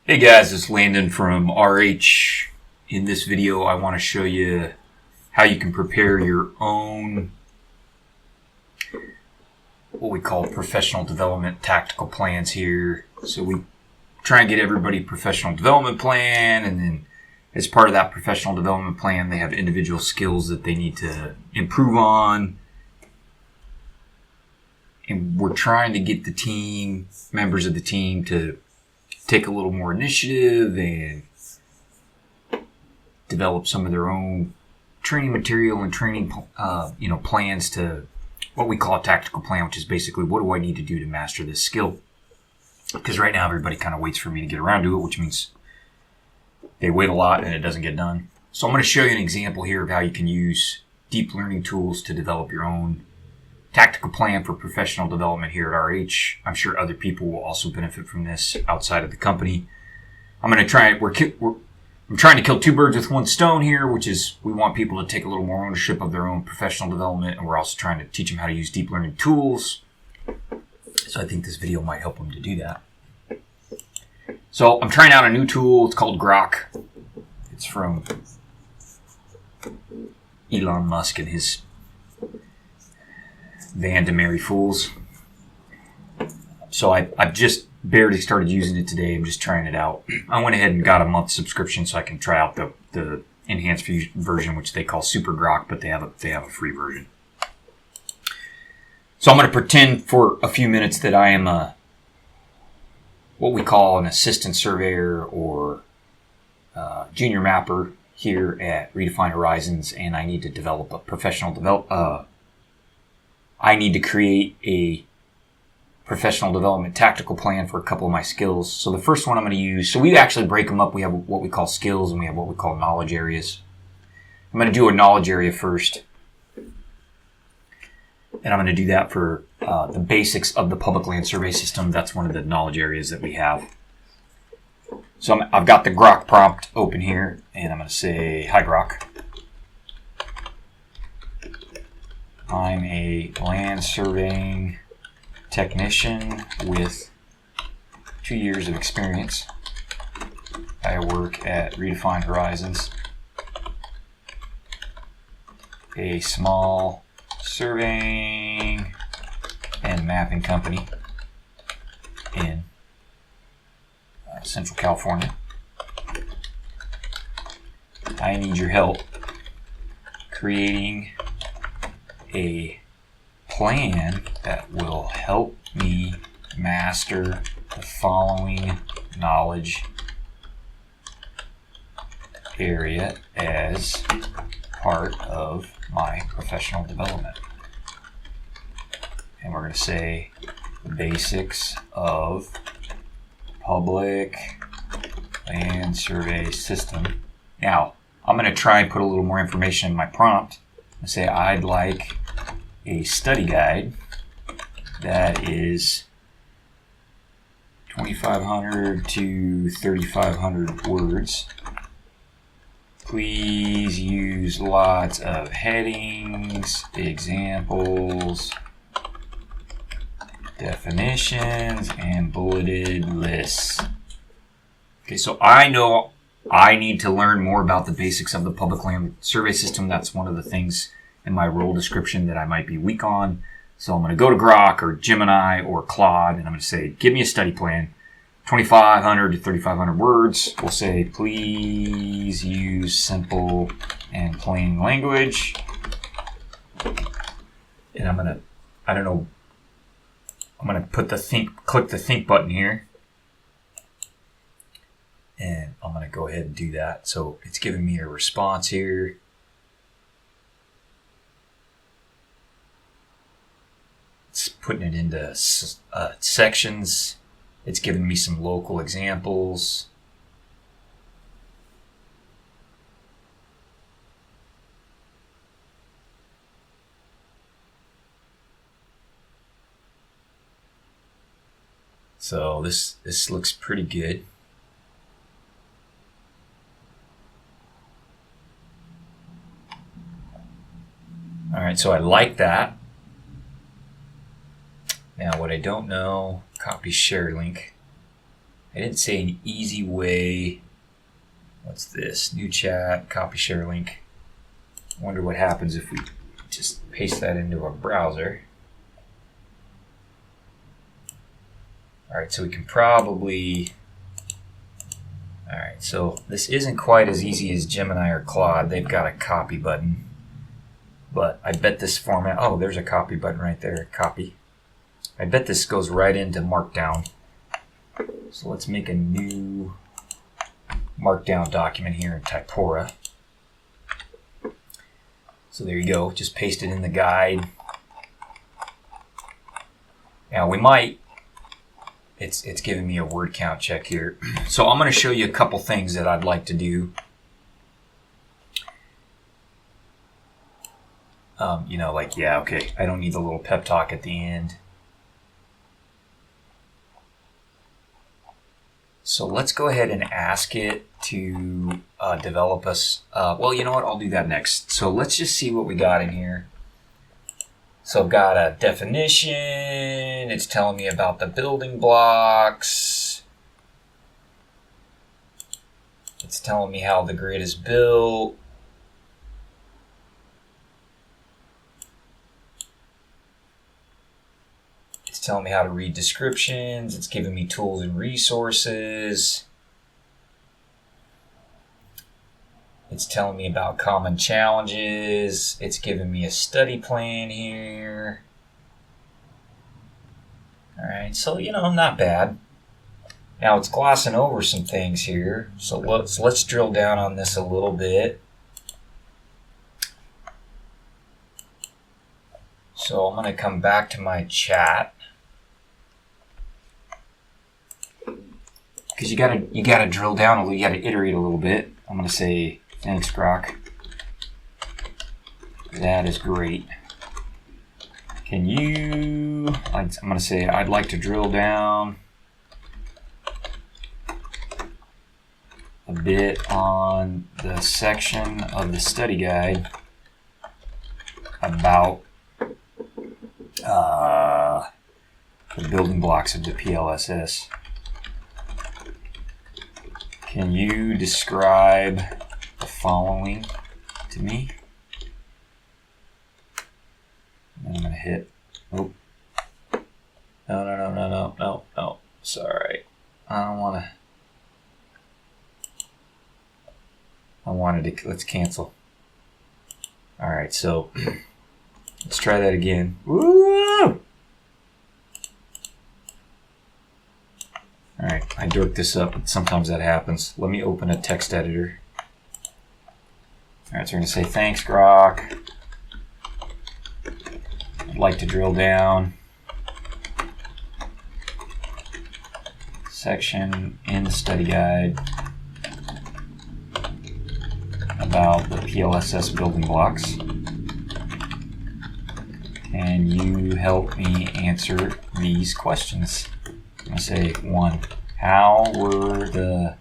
Hey guys, it's Landon from RH. In this video, I want to show you how you can prepare your own, what we call professional development tactical plans here. So we try and get everybody a professional development plan, and then as part of that professional development plan, they have individual skills that they need to improve on. And we're trying to get the team, members of the team, to take a little more initiative and develop some of their own training material and training, plans to what we call a tactical plan, which is basically what do I need to do to master this skill? Because right now everybody kind of waits for me to get around to it, which means they wait a lot and it doesn't get done. So I'm going to show you an example here of how you can use deep learning tools to develop your own tactical plan for professional development here at RH. I'm sure other people will also benefit from this outside of the company. I'm trying to kill two birds with one stone here, which is we want people to take a little more ownership of their own professional development, and we're also trying to teach them how to use deep learning tools. So I think this video might help them to do that. So I'm trying out a new tool. It's called Grok. It's from Elon Musk and his van to marry fools. So I've just barely started using it today. I'm just trying it out. I went ahead and got a month subscription so I can try out the enhanced version, which they call Super Grok, but they have a free version. So I'm going to pretend for a few minutes that I am what we call an assistant surveyor or junior mapper here at Redefine Horizons, and I need to develop a I need to create a professional development tactical plan for a couple of my skills. So the first one I'm going to use, so we actually break them up. We have what we call skills and we have what we call knowledge areas. I'm going to do a knowledge area first. And I'm going to do that for the basics of the public land survey system. That's one of the knowledge areas that we have. So I've got the Grok prompt open here, and I'm going to say, "Hi Grok. I'm a land surveying technician with 2 years of experience. I work at Redefine Horizons, a small surveying and mapping company in Central California. I need your help creating a plan that will help me master the following knowledge area as part of my professional development." And we're going to say the basics of public land survey system. Now, I'm going to try and put a little more information in my prompt and say I'd like a study guide that is 2,500 to 3,500 words. Please use lots of headings, examples, definitions, and bulleted lists. Okay, so I know I need to learn more about the basics of the public land survey system. That's one of the things in my role description that I might be weak on. So I'm going to go to Grok or Gemini or Claude, and I'm going to say, give me a study plan, 2,500 to 3,500 words. We'll say, please use simple and plain language. And I'm going to click the think button here. And I'm going to go ahead and do that. So it's giving me a response here. It's putting it into sections. It's giving me some local examples. So this looks pretty good. All right, so I like that. Now what I don't know, copy share link. I didn't say an easy way. What's this? New chat, copy share link. I wonder what happens if we just paste that into our browser. All right, so we can probably... All right, so this isn't quite as easy as Gemini or Claude. They've got a copy button. But I bet this format... Oh, there's a copy button right there. Copy. I bet this goes right into Markdown. So let's make a new Markdown document here in Typora. So there you go. Just paste it in the guide. Now we might... It's giving me a word count check here. So I'm going to show you a couple things that I'd like to do. You know, like, yeah, okay, I don't need the little pep talk at the end. So let's go ahead and ask it to develop us. Well, you know what? I'll do that next. So let's just see what we got in here. So I've got a definition. It's telling me about the building blocks. It's telling me how the grid is built. It's telling me how to read descriptions. It's giving me tools and resources. It's telling me about common challenges. It's giving me a study plan here. All right, so, you know, not bad. Now it's glossing over some things here. So let's drill down on this a little bit. So I'm going to come back to my chat. Because you gotta drill down a little, you gotta iterate a little bit. I'm going to say, thanks, Grok. That is great. Can you... I'm going to say, I'd like to drill down a bit on the section of the study guide about the building blocks of the PLSS. Can you describe the following to me? And I'm going to hit, oh, no, sorry. I don't want to, I wanted to, let's cancel. All right, so let's try that again. Woo! All right, I dorked this up, but sometimes that happens. Let me open a text editor. All right, so we're going to say, thanks, Grok. I'd like to drill down section in the study guide about the PLSS building blocks. Can you help me answer these questions? I'm going to say 1. How were the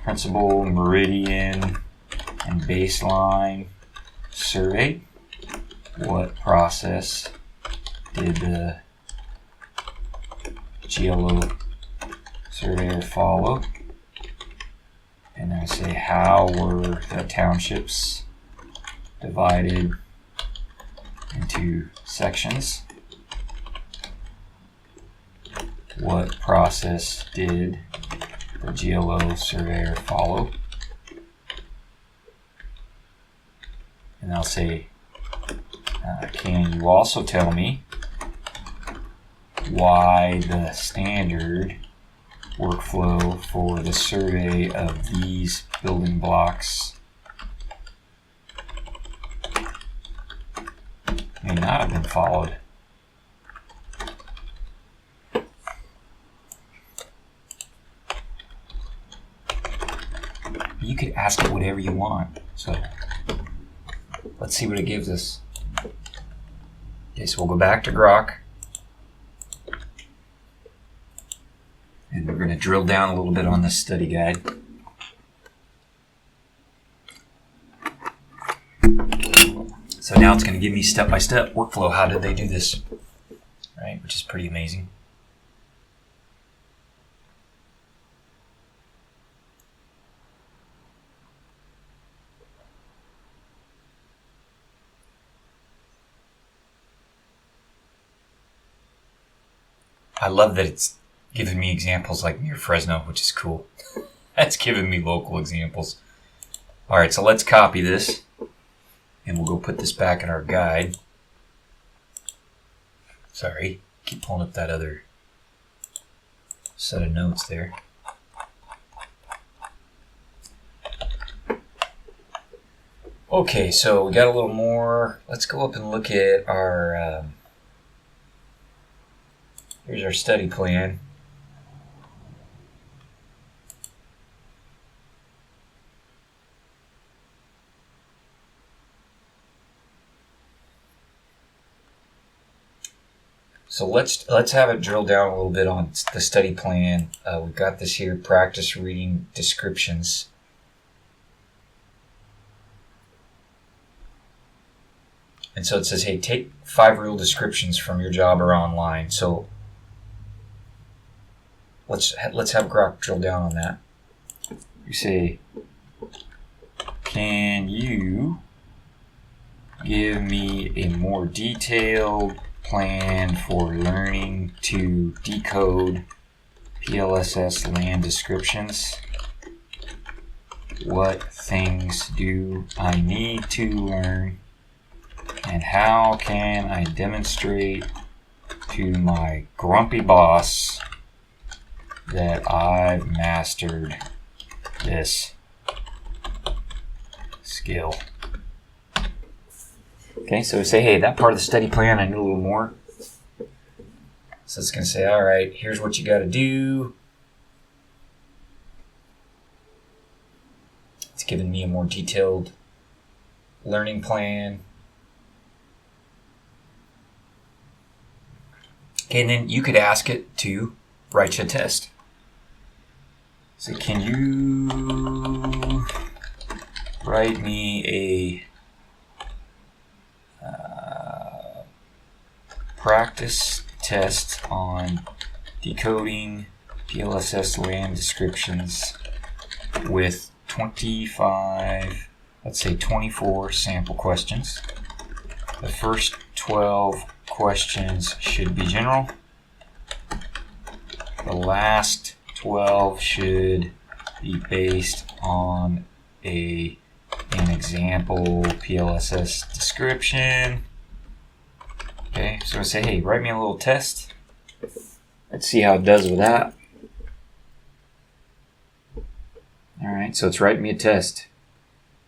principal, meridian, and baseline surveyed? What process did the GLO surveyor follow? And then I say, how were the townships divided into sections? What process did the GLO surveyor follow? And I'll say, can you also tell me why the standard workflow for the survey of these building blocks may not have been followed? You could ask it whatever you want. So let's see what it gives us. Okay, so we'll go back to Grok. And we're going to drill down a little bit on this study guide. So now it's going to give me step-by-step workflow. How did they do this? Right, which is pretty amazing. I love that it's giving me examples like near Fresno, which is cool. That's giving me local examples. All right, so let's copy this, and we'll go put this back in our guide. Sorry, keep pulling up that other set of notes there. Okay, so we got a little more. Let's go up and look at our, here's our study plan. So let's have it drill down a little bit on the study plan. We've got this here, practice reading descriptions. And so it says, hey, take 5 real descriptions from your job or online. So let's have Grok drill down on that. You say, can you give me a more detailed plan for learning to decode PLSS land descriptions? What things do I need to learn? And how can I demonstrate to my grumpy boss that I've mastered this skill? Okay, so we say, hey, that part of the study plan, I need a little more. So it's going to say, all right, here's what you got to do. It's giving me a more detailed learning plan. Okay, and then you could ask it to write you a test. So can you write me a practice test on decoding PLSS land descriptions with 25, let's say 24 sample questions. The first 12 questions should be general. The last 12 should be based on an example PLSS description. Okay, so I say, hey, write me a little test. Let's see how it does with that. All right, so it's writing me a test.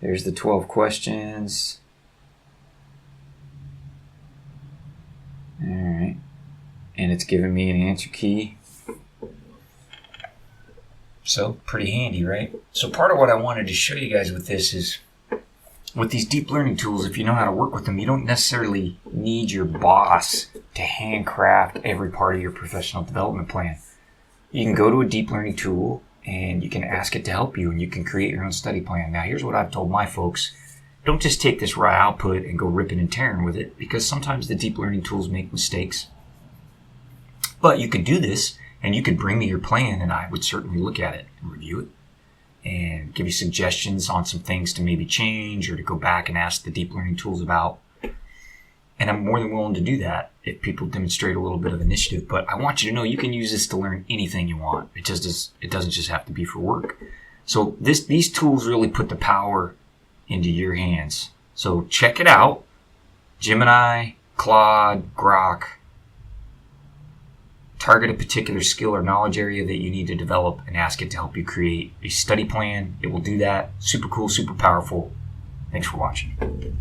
There's the 12 questions. All right, and it's giving me an answer key. So pretty handy, right? So part of what I wanted to show you guys with this is, with these deep learning tools, if you know how to work with them, you don't necessarily need your boss to handcraft every part of your professional development plan. You can go to a deep learning tool and you can ask it to help you, and you can create your own study plan. Now, here's what I've told my folks. Don't just take this raw output and go ripping and tearing with it, because sometimes the deep learning tools make mistakes. But you could do this, and you could bring me your plan, and I would certainly look at it and review it and give you suggestions on some things to maybe change or to go back and ask the deep learning tools about. And I'm more than willing to do that if people demonstrate a little bit of initiative. But I want you to know you can use this to learn anything you want. It doesn't just have to be for work. So these tools really put the power into your hands. So check it out. Gemini, Claude, Grok. Target a particular skill or knowledge area that you need to develop and ask it to help you create a study plan. It will do that. Super cool, super powerful. Thanks for watching.